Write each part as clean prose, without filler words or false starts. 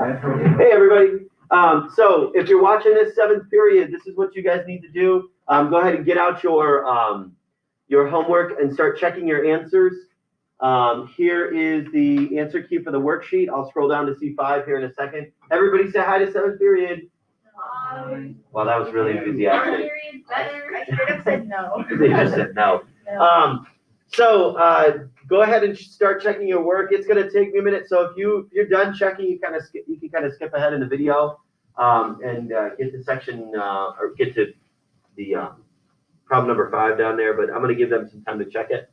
Hey everybody. So if you're watching this 7th period, this is what you guys need to do. Go ahead and get out your homework and start checking your answers. Here is the answer key for the worksheet. I'll scroll down to C5 here in a second. Everybody say hi to 7th period. Hi. Well, that was really enthusiastic. I should have said no. They just said no. So go ahead and start checking your work. It's going to take me a minute. So if you're done checking, you can kind of skip ahead in the video and get to section or get to the problem number 5 down there. But I'm going to give them some time to check it.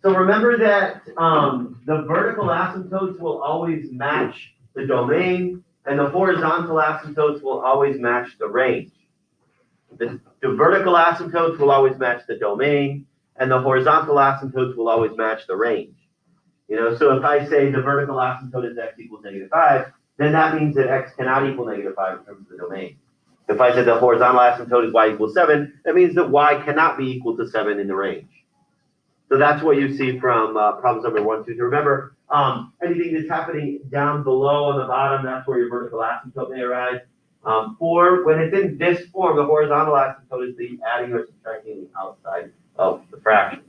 So remember that the vertical asymptotes will always match the domain, and the horizontal asymptotes will always match the range. The vertical asymptotes will always match the domain, and the horizontal asymptotes will always match the range. You know, so if I say the vertical asymptote is x equals -5, then that means that x cannot equal -5 in terms of the domain. If I said the horizontal asymptote is y equals 7, that means that y cannot be equal to 7 in the range. So that's what you see from problems number 1, 2, 3. Remember, anything that's happening down below on the bottom, that's where your vertical asymptote may arise. Or when it's in this form, the horizontal asymptote is the adding or subtracting the outside of the fraction.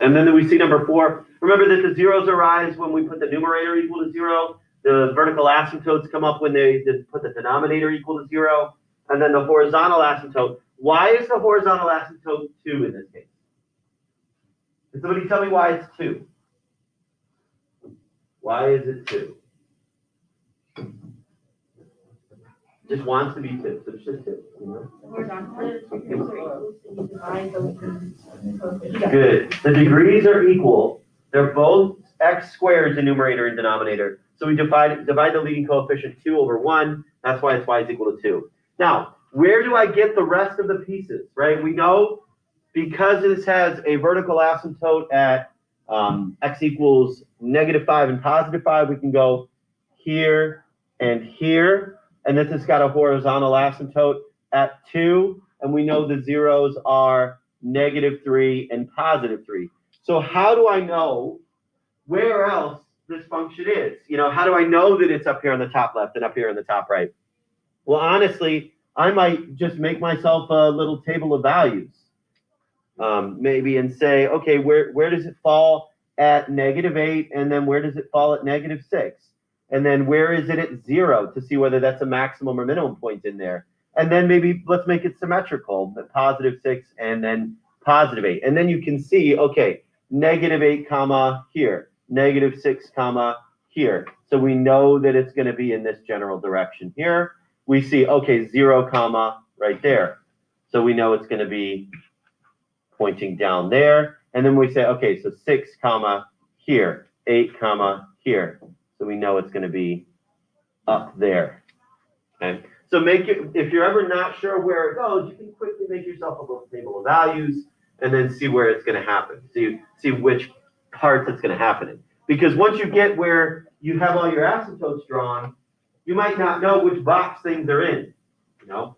And then we see number 4. Remember that the zeros arise when we put the numerator equal to 0. The vertical asymptotes come up when they put the denominator equal to 0. And then the horizontal asymptote. Why is the horizontal asymptote 2 in this case? Can somebody tell me why it's 2? Why is it 2? Just wants to be 2, so it's just 2. You know? The horizontal degrees are equal, so you divide the Good. The degrees are equal. They're both x squared, the numerator and denominator. So we divide the leading coefficient 2 over 1. That's why it's y is equal to 2. Now, where do I get the rest of the pieces, right? We know because this has a vertical asymptote at x equals -5 and +5, we can go here and here. And this has got a horizontal asymptote at 2. And we know the zeros are -3 and +3. So how do I know where else this function is? You know, how do I know that it's up here on the top left and up here on the top right? Well, honestly, I might just make myself a little table of values, maybe, and say, okay, where does it fall at -8, and then where does it fall at -6, and then where is it at 0 to see whether that's a maximum or minimum point in there, and then maybe let's make it symmetrical, +6 and then +8, and then you can see, okay, -8 comma here, -6 comma here, so we know that it's going to be in this general direction here. We see, okay, 0 comma right there. So we know it's going to be pointing down there. And then we say, okay, so 6 comma here, 8 comma here. So we know it's going to be up there. Okay. So if you're ever not sure where it goes, you can quickly make yourself a little table of values and then see where it's going to happen. So you see which parts it's going to happen in. Because once you get where you have all your asymptotes drawn, you might not know which box things are in, you know.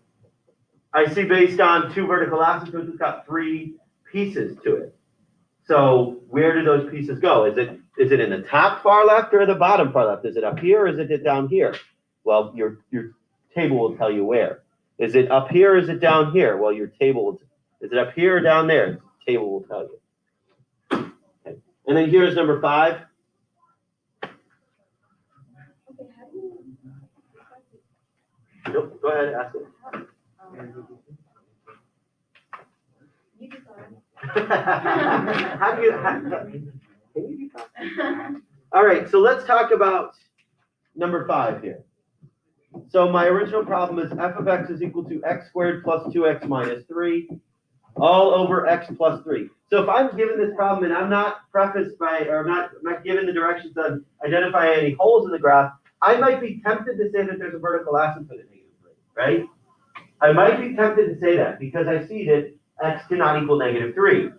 I see based on 2 vertical asymptotes, it's got 3 pieces to it. So where do those pieces go? Is it in the top far left or the bottom far left? Is it up here or is it down here? Well, your table will tell you where. Is it up here or is it down here? Well, your table will is it up here or down there? The table will tell you. Okay. And then here's number 5. Nope, go ahead, ask it. Can you do that? All right, so let's talk about number 5 here. So my original problem is f of x is equal to x squared plus 2x minus 3 all over x plus 3. So if I'm given this problem and I'm not prefaced by, or I'm not given the directions on identifying any holes in the graph, I might be tempted to say that there's a vertical asymptote at -3, right? I might be tempted to say that because I see that x cannot equal -3.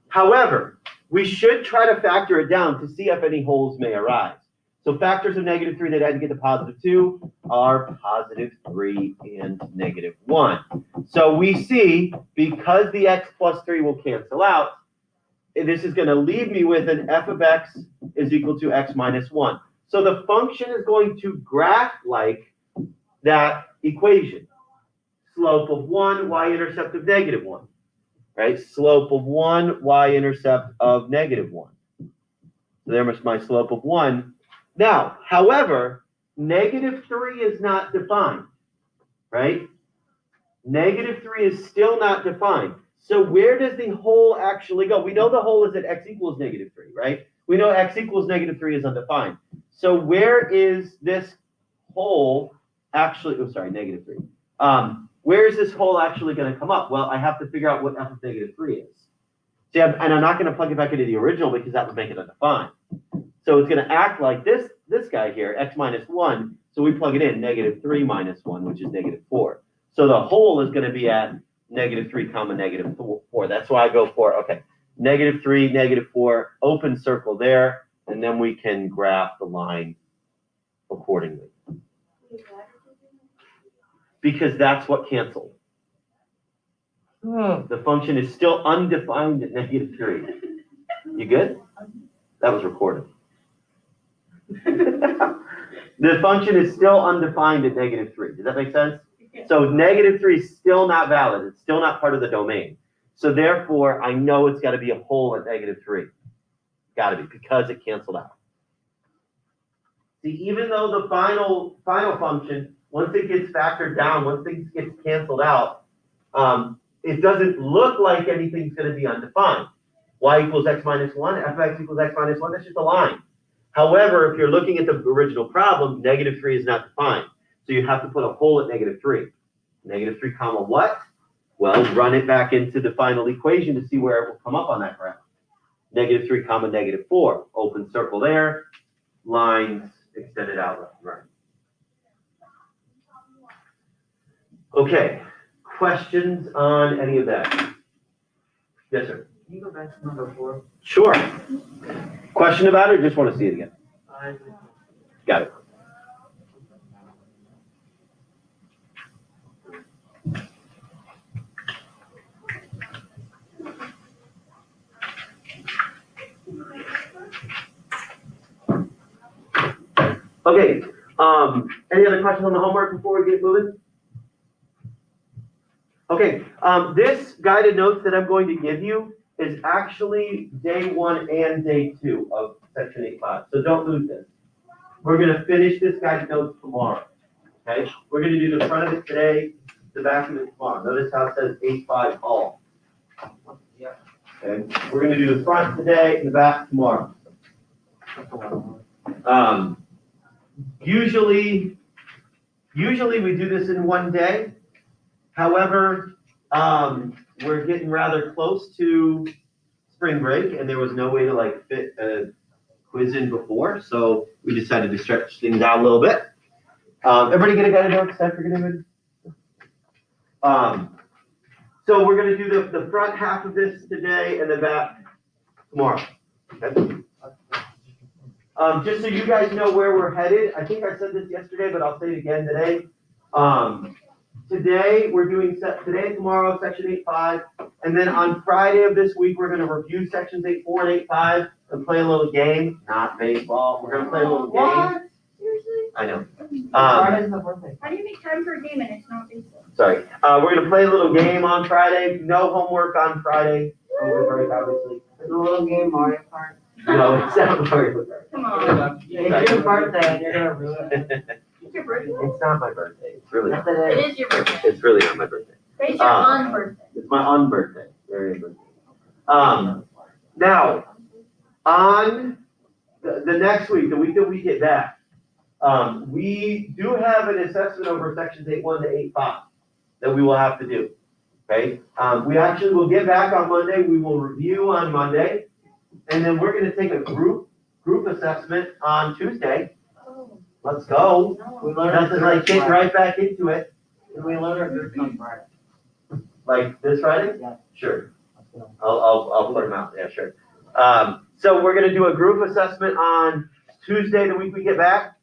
However, we should try to factor it down to see if any holes may arise. So factors of -3 that add to get to +2 are +3 and -1. So we see, because the x plus 3 will cancel out, this is going to leave me with an f of x is equal to x minus 1. So the function is going to graph like that equation. Slope of 1, y-intercept of -1. Right? Slope of 1, y-intercept of -1. So there's my slope of 1. Now, however, -3 is not defined, right? -3 is still not defined. So where does the hole actually go? We know the hole is at x equals -3, right? We know x equals -3 is undefined. So where is this hole actually, oh, sorry, -3. Where is this hole actually going to come up? Well, I have to figure out what f of -3 is. See, and I'm not going to plug it back into the original because that would make it undefined. So it's going to act like this guy here, x minus 1. So we plug it in, -3 minus 1, which is -4. So the hole is going to be at -3 comma -4. That's why I go for, okay, -3, -4, open circle there, and then we can graph the line accordingly. Because that's what canceled. The function is still undefined at -3. You good? That was recorded. The function is still undefined at -3. Does that make sense? So -3 is still not valid. It's still not part of the domain. So therefore, I know it's got to be a hole at -3. Got to be, because it canceled out. See, even though the final function, once it gets factored down, once things gets canceled out, it doesn't look like anything's going to be undefined. Y equals x minus 1, f of x equals x minus 1, that's just a line. However, if you're looking at the original problem, -3 is not defined. So you have to put a hole at -3. -3 comma what? Well, run it back into the final equation to see where it will come up on that graph. -3 comma -4. Open circle there. Lines extended out left and right. Okay. Questions on any of that? Yes, sir. Can you go back to number 4? Sure. Question about it, or just want to see it again? Got it. Okay. Any other questions on the homework before we get moving? Okay. This guided notes that I'm going to give you is actually day 1 and day 2 of section 8.5. So don't lose this. We're going to finish this guided notes tomorrow. Okay. We're going to do the front of it today, the back of it tomorrow. Notice how it says 8.5 all. Yeah. Okay. We're going to do the front today and the back tomorrow. Usually we do this in one day. However, we're getting rather close to spring break, and there was no way to like fit a quiz in before, so we decided to stretch things out a little bit. Everybody get a guided notes? Did I forget anybody? So we're going to do the front half of this today and the back tomorrow. Okay? Just so you guys know where we're headed, I think I said this yesterday, but I'll say it again today. Today we're doing today and tomorrow section 8.5, and then on Friday of this week we're going to review sections 8.4 and 8.5 and play a little game. Not baseball. We're going to play a little game. What? Seriously? I know. Friday's my birthday. How do you make time for a game and it's not baseball? Sorry. We're going to play a little game on Friday. No homework on Friday. Over break, obviously. It's a little game, Mario Kart. No, it's not Mario Kart. Come on. It's your birthday and you're gonna ruin it. It's your birthday? It's not my birthday. It's really Yes, not. it It is. is your birthday. It's really not my birthday. It's your birthday. It's my unbirthday. Very birthday. Now, on the next week, the week that we get back, we do have an assessment over sections 8.1 to 8.5 that we will have to do. Okay? We actually will get back on Monday. We will review on Monday, and then we're going to take a group assessment on Tuesday. Oh, Let's go. We learned Nothing like getting right back into it. We learned our group on Friday. Like this Friday? Yeah. Sure. Let's go. I'll put them out. Yeah, sure. So we're going to do a group assessment on Tuesday, the week we get back,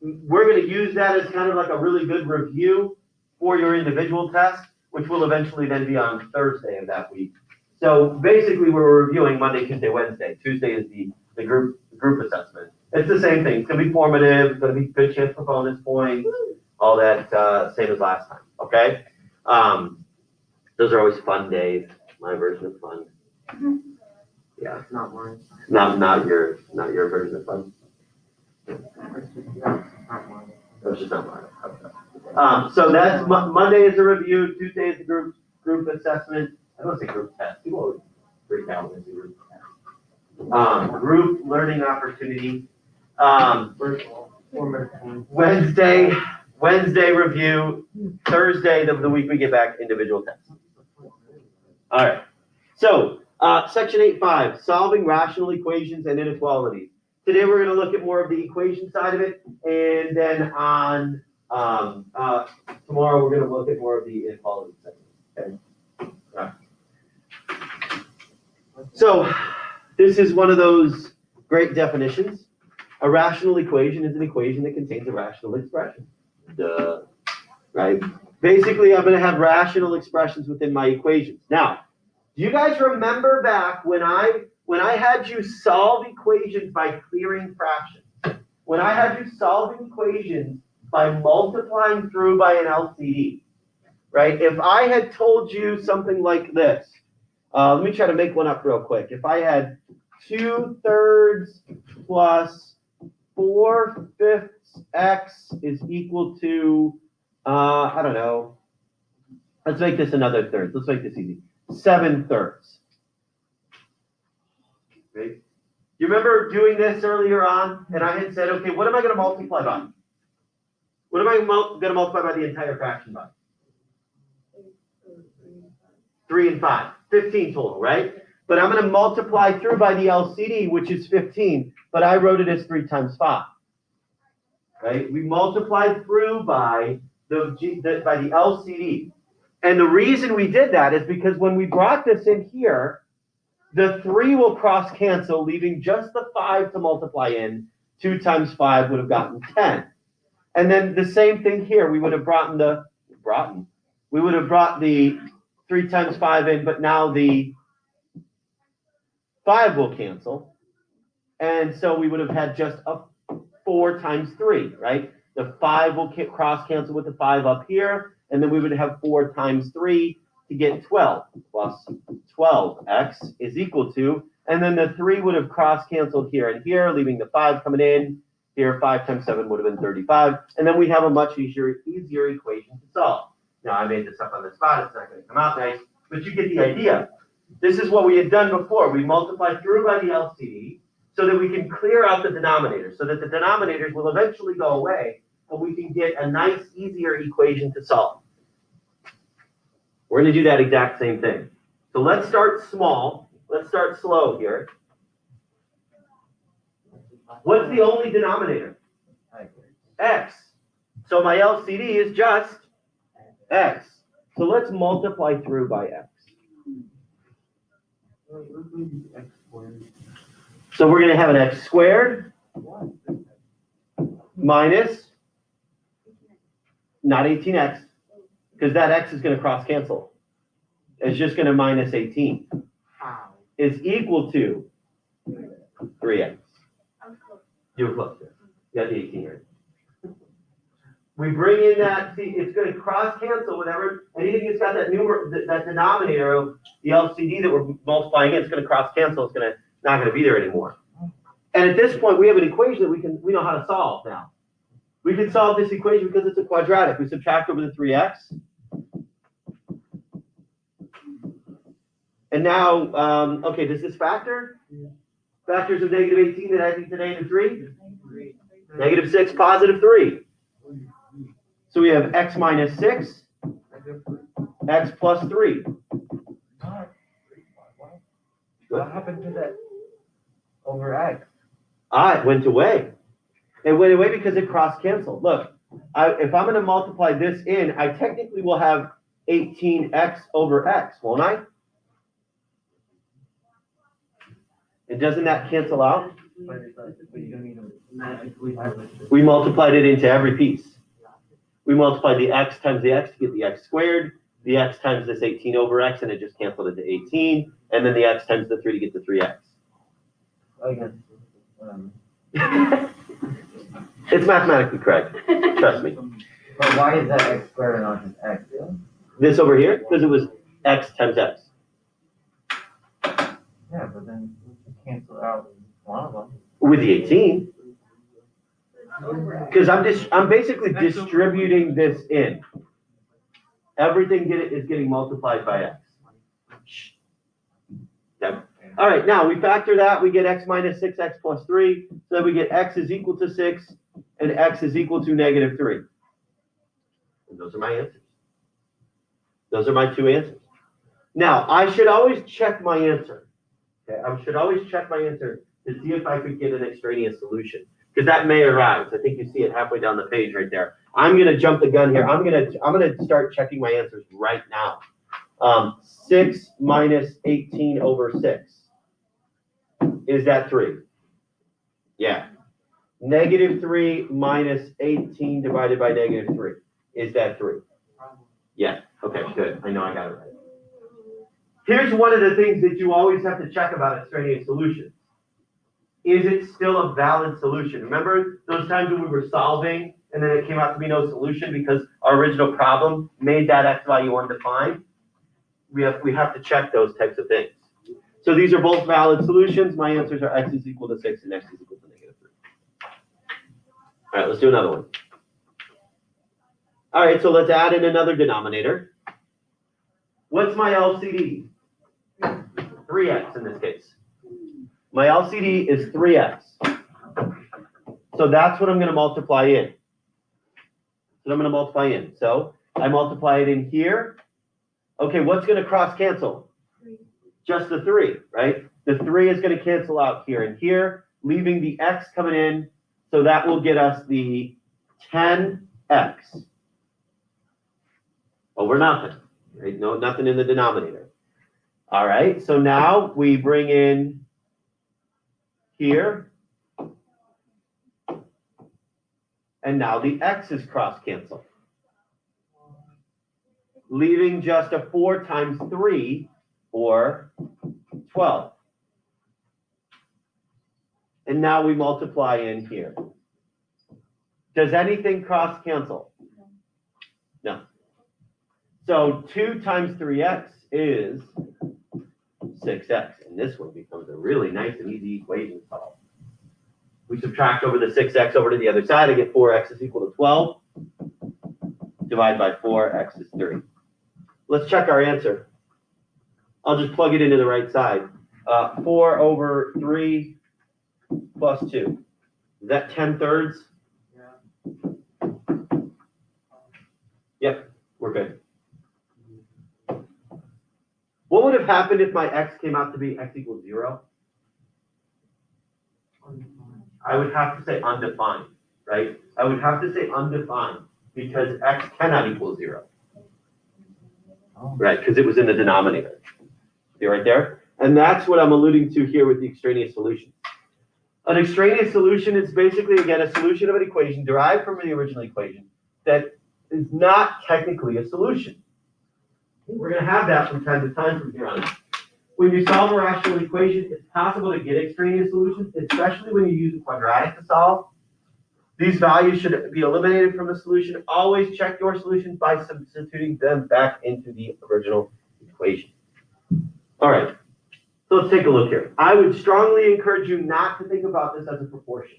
we're gonna use that as kind of like a really good review for your individual test, which will eventually then be on Thursday of that week. So basically, we're reviewing Monday, Tuesday, Wednesday. Tuesday is the group assessment. It's the same thing. It's gonna be formative. It's gonna be a good chance for bonus points. All that same as last time. Okay. Those are always fun days. My version of fun. Yeah. Not mine. Not your version of fun. Not mine. That's just not mine. So that's Monday is a review. Tuesday is the group assessment. I don't want to say group test. People always freak out when they say group test. Group learning opportunity. Virtual. Wednesday review. Thursday, the week we get back, individual tests. All right. So section 8.5, solving rational equations and inequalities. Today we're going to look at more of the equation side of it, and then on tomorrow we're going to look at more of the inequality side. Okay. All right. So this is one of those great definitions. A rational equation is an equation that contains a rational expression. Duh. Right? Basically, I'm going to have rational expressions within my equations. Now, do you guys remember back when I had you solve equations by clearing fractions? When I had you solving equations by multiplying through by an LCD, right? If I had told you something like this, let me try to make one up real quick. If I had 2/3 plus 4/5 x is equal to, I don't know, let's make this another third. Let's make this easy. 7/3. Right? You remember doing this earlier on, and I had said, okay, what am I going to multiply by? What am I going to multiply by the entire fraction by? 3 and 5. 15 total, right? But I'm going to multiply through by the LCD, which is 15, but I wrote it as 3 times 5. Right? We multiplied through by the LCD. And the reason we did that is because when we brought this in here, the 3 will cross cancel, leaving just the 5 to multiply in. 2 times 5 would have gotten 10. And then the same thing here, we would have brought the 3 times 5 in, but now the 5 will cancel. And so we would have had just a 4 times 3, right? The 5 will cross cancel with the 5 up here, and then we would have 4 times 3 to get 12, plus 12x is equal to, and then the 3 would have cross canceled here and here, leaving the 5 coming in. Here, 5 times 7 would have been 35, and then we have a much easier equation to solve. Now, I made this up on the spot. It's not going to come out nice, but you get the idea. This is what we had done before. We multiplied through by the LCD so that we can clear out the denominator, so that the denominators will eventually go away, and we can get a nice, easier equation to solve. We're going to do that exact same thing. So let's start small. Let's start slow here. What's the only denominator? X. So my LCD is just x. So let's multiply through by x. So we're going to have an x squared minus, not 18x, because that x is going to cross cancel. It's just going to minus 18. Is equal to 3x. You were close there. You got the 18 right. We bring in that, see, it's going to cross cancel whenever anything that's got that that denominator of the LCD that we're multiplying in, it's going to cross cancel. It's not going to be there anymore. And at this point, we have an equation that we know how to solve now. We can solve this equation because it's a quadratic. We subtract over the 3x. And now, okay, does this factor? Factors of negative 18 that add to negative 3? Negative 6, positive 3. So we have x minus 6, x plus 3. What happened to that over x? It went away. It went away because it cross canceled. Look, if I'm going to multiply this in, I technically will have 18x over x, won't I? And doesn't that cancel out? But you don't need to magically have it. We multiplied it into every piece. We multiplied the x times the x to get the x squared, the x times this 18 over x, and it just canceled into 18, and then the x times the 3 to get the 3x. I guess. It's mathematically correct, trust me. But why is that x squared and not just x? This over here, because it was x times x. Yeah, but then you cancel out one of them. With the 18, because I'm basically distributing this in. Everything is getting multiplied by x. Okay. All right, now we factor that, we get x minus 6x plus 3, so then we get x is equal to 6 and x is equal to negative 3. And those are my answers. Those are my two answers. Now, I should always check my answer. Okay, I should always check my answer to see if I could get an extraneous solution, because that may arise. I think you see it halfway down the page right there. I'm going to jump the gun here. I'm going to start checking my answers right now. 6 minus 18 over 6. Is that 3? Yeah. Negative 3 minus 18 divided by negative 3. Is that 3? Yeah. Okay, good. I know I got it right. Here's one of the things that you always have to check about extraneous solutions. Is it still a valid solution? Remember those times when we were solving and then it came out to be no solution because our original problem made that x value undefined? We have to check those types of things. So these are both valid solutions. My answers are x is equal to 6 and x is equal to negative 3. All right, let's do another one. All right, so let's add in another denominator. What's my LCD? 3x in this case. My LCD is 3x. So that's what I'm going to multiply in. So I multiply it in here. Okay, what's going to cross cancel? Just the 3, right? The 3 is going to cancel out here and here, leaving the x coming in. So that will get us the 10x over nothing, right? No, nothing in the denominator. All right, so now we bring in here. And now the x's cross cancel, leaving just a 4 times 3, or 12. And now we multiply in here. Does anything cross cancel? No. So 2 times 3x is 6x. And this one becomes a really nice and easy equation to solve. We subtract over the 6x over to the other side. I get 4x is equal to 12. Divide by 4, x is 3. Let's check our answer. I'll just plug it into the right side. 4 over 3 plus 2. Is that 10/3? Yeah. Yep, we're good. What would have happened if my x came out to be x equals 0? I would have to say undefined, right? I would have to say undefined because x cannot equal 0. Right, because it was in the denominator. See right there? And that's what I'm alluding to here with the extraneous solution. An extraneous solution is basically, again, a solution of an equation derived from the original equation that is not technically a solution. We're going to have that from time to time from here on. When you solve a rational equation, it's possible to get extraneous solutions, especially when you use a quadratic to solve. These values should be eliminated from the solution. Always check your solutions by substituting them back into the original equation. All right, so let's take a look here. I would strongly encourage you not to think about this as a proportion.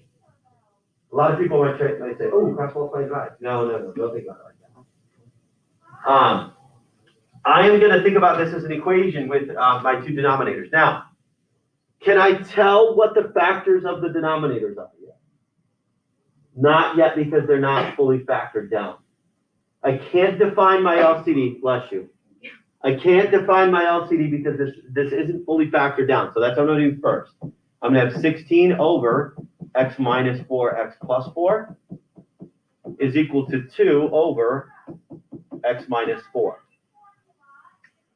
A lot of people might say, oh, cross multiply divide. No, don't think about it like that. I am going to think about this as an equation with my two denominators. Now, can I tell what the factors of the denominators are yet? Not yet, because they're not fully factored down. I can't define my LCD, bless you. I can't define my LCD because this isn't fully factored down. So that's what I'm going to do first. I'm going to have 16 over x minus 4, x plus 4 is equal to 2 over x minus 4.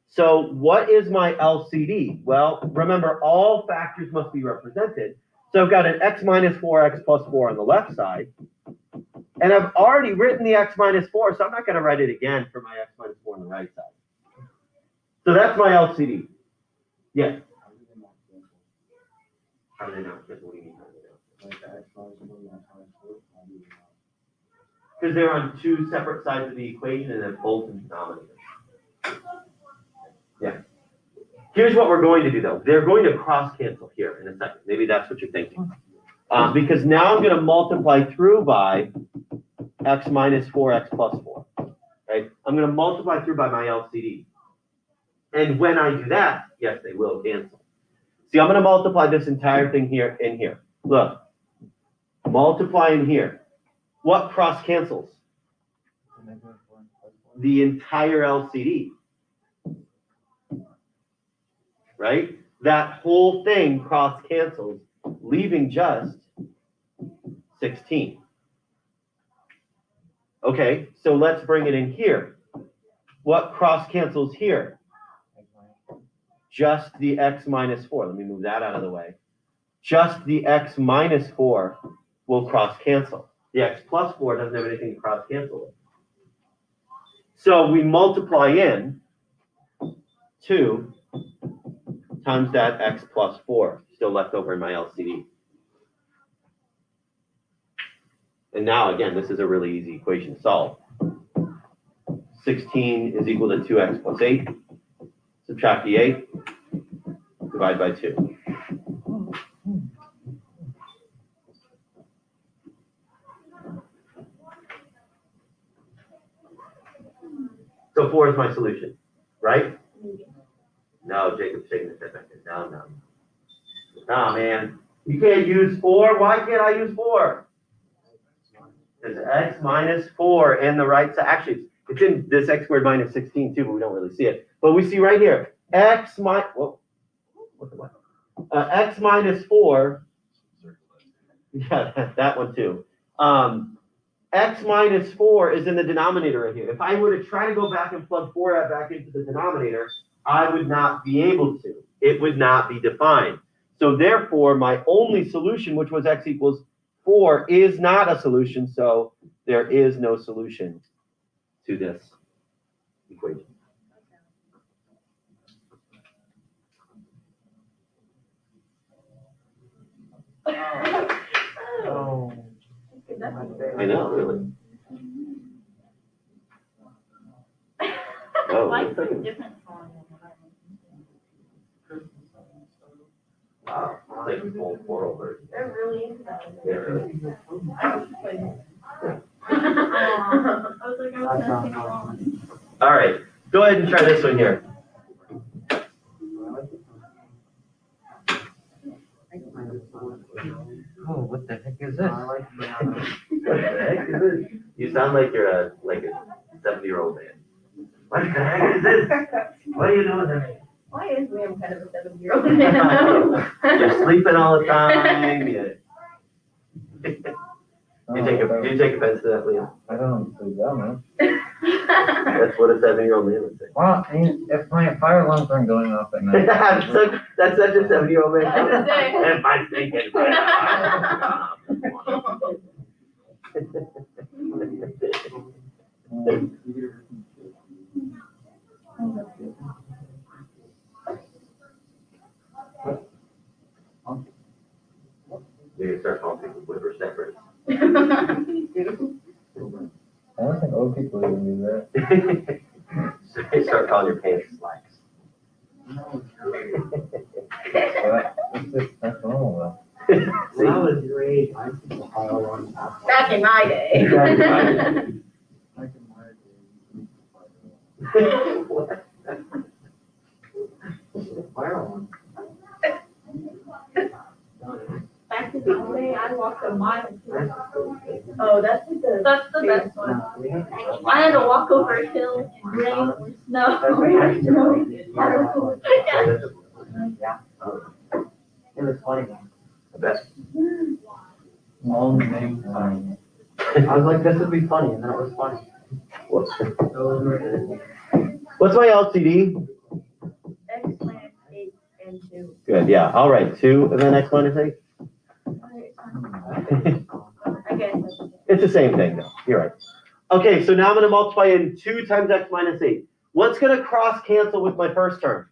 So what is my LCD? Well, remember, all factors must be represented. So I've got an x minus 4x plus 4 on the left side. And I've already written the x minus 4, so I'm not going to write it again for my x minus 4 on the right side. So that's my LCD. Yes? How do they not cancel? What do you mean? Because they're on two separate sides of the equation and they're both in denominators. Yeah. Here's what we're going to do though. They're going to cross cancel here in a second. Maybe that's what you're thinking. Because now I'm going to multiply through by x minus 4x plus 4. Right? I'm going to multiply through by my LCD. And when I do that, yes, they will cancel. See, I'm going to multiply this entire thing here in here. Look. Multiply in here. What cross cancels? The entire LCD. Right? That whole thing cross cancels, leaving just 16. Okay, so let's bring it in here. What cross cancels here? Just the x minus 4. Let me move that out of the way. Just the x minus 4 will cross cancel. The x plus 4 doesn't have anything to cross cancel with. So we multiply in 2 times that x plus 4, still left over in my LCD. And now, again, this is a really easy equation to solve. 16 is equal to 2x plus 8. Subtract the 8, divide by 2. So 4 is my solution, right? No, Jacob's shaking his head back there. No. No, man. You can't use 4. Why can't I use 4? There's x minus 4 in the right side. Actually, it's in this x squared minus 16 too, but we don't really see it. But we see right here, x minus, x minus 4. Yeah, that one too. X minus 4 is in the denominator right here. If I were to try to go back and plug 4 back into the denominator, I would not be able to. It would not be defined. So therefore, my only solution, which was x equals 4, is not a solution. So there is no solution to this equation. Oh. I know, really. Oh, Like looks like a it. different form. Wow, it's like a full 4 over. They're really into that. Yeah, really. I was like, I was like, I was gonna take it wrong. All right, go ahead and try this one here. Oh, what the heck is this? What the heck is this? You sound like you're a 70-year-old man. What the heck is this? What are you doing to me? Why is Liam kind of a 7-year-old man? You're sleeping all the time. You take offense to that, Liam. I don't sleep that much. That's what a 7-year-old man would say. Well, if my fire alarms aren't going off at night. That's such a 7-year-old man. I was gonna say. If I'm thinking. You start calling people with respect. I don't think old people even do that. So you start calling your pants slacks. That's normal though. See? When I was your age, I used to fire alarms. Back in my day. Back in my day. What? Fire alarm. Back in the day, I walked a mile. Oh, that's the best one. I had to walk over a hill in rain or snow. Yeah. It was funny. The best. Long name funny. I was like, this would be funny, and then it was funny. What's my LCD? X minus 8 and 2. Good, yeah. I'll write 2 and then x minus 8. I guess. It's the same thing though, you're right. Okay, so now I'm gonna multiply in 2 times x minus 8. What's gonna cross cancel with my first term?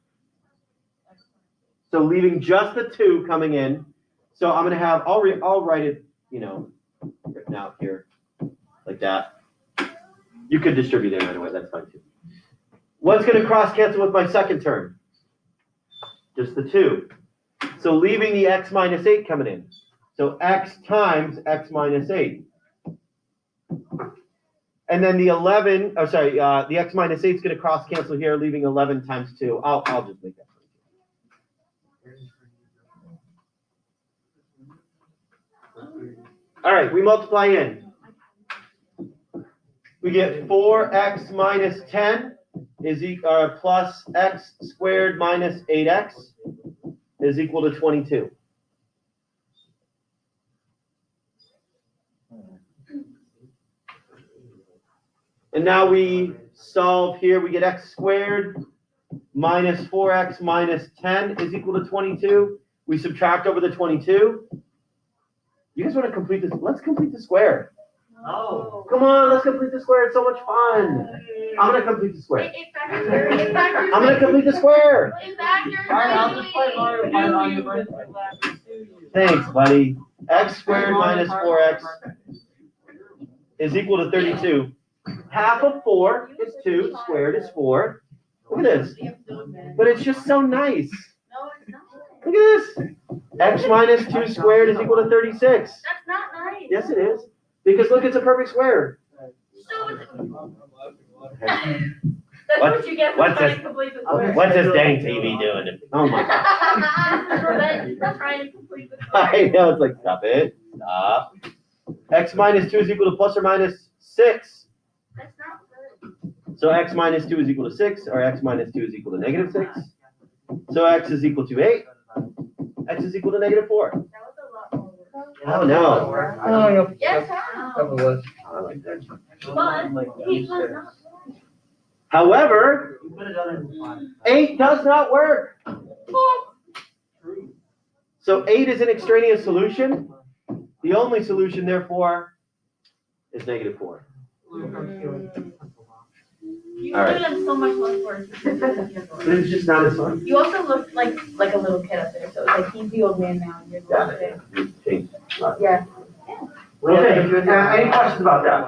So leaving just the 2 coming in. So I'm gonna have, I'll write it, written out here, like that. You could distribute it right away, that's fine too. What's gonna cross cancel with my second term? Just the 2. So leaving the x minus 8 coming in. So x times x minus 8. And then the 11, the x minus 8 is going to cross cancel here, leaving 11 times 2. I'll just make that. All right, we multiply in. We get 4x minus 10 is plus x squared minus 8x is equal to 22. And now we solve here, we get x squared minus 4x minus 10 is equal to 22. We subtract over the 22. You guys want to complete this? Let's complete the square. Oh. Come on, let's complete the square. It's so much fun. I'm going to complete the square. I'm going to complete the square. I'll just play Mario on your birthday. Thanks, buddy. X squared minus 4x is equal to 32. Half of 4 is 2, squared is 4. Look at this. But it's just so nice. No, it's not. Look at this. X minus 2 squared is equal to 36. That's not nice. Yes, it is. Because look, it's a perfect square. So it's, that's what you get for what's trying this- to complete the square. What's this dang TV doing? Oh my God. This is revenge for trying to complete the square. I know, it's like, stop it. Stop. X minus 2 is equal to plus or minus 6. That's not good. So x minus 2 is equal to 6, or x minus 2 is equal to negative 6. So x is equal to 8. X is equal to negative 4. That was a lot more work. Oh, no. Oh, yeah. Yes, how? That was. I like that. But he was not. However, You could have done it in 5. 8 does not work. So 8 is an extraneous solution. The only solution, therefore, is negative 4. You All were right. doing so much less work. But it's just not as fun. You also looked like a little kid up there, so it's like he's the old man now and you're the Got little it. kid. Change. Yeah. Okay, any questions about that?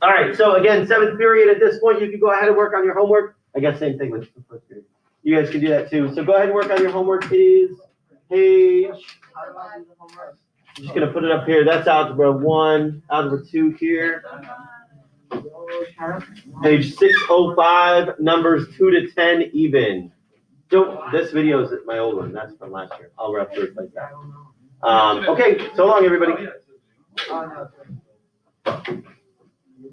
All right, so again, 7th period, at this point, you can go ahead and work on your homework. I guess same thing with the 1st period. You guys can do that too. So go ahead and work on your homework, is page, I'm just gonna put it up here. That's algebra 1, algebra 2 here. Page 605, numbers 2 to 10 even. This video is my old one, that's from last year. I'll have to replace that. Okay, so long, everybody. Oh, no.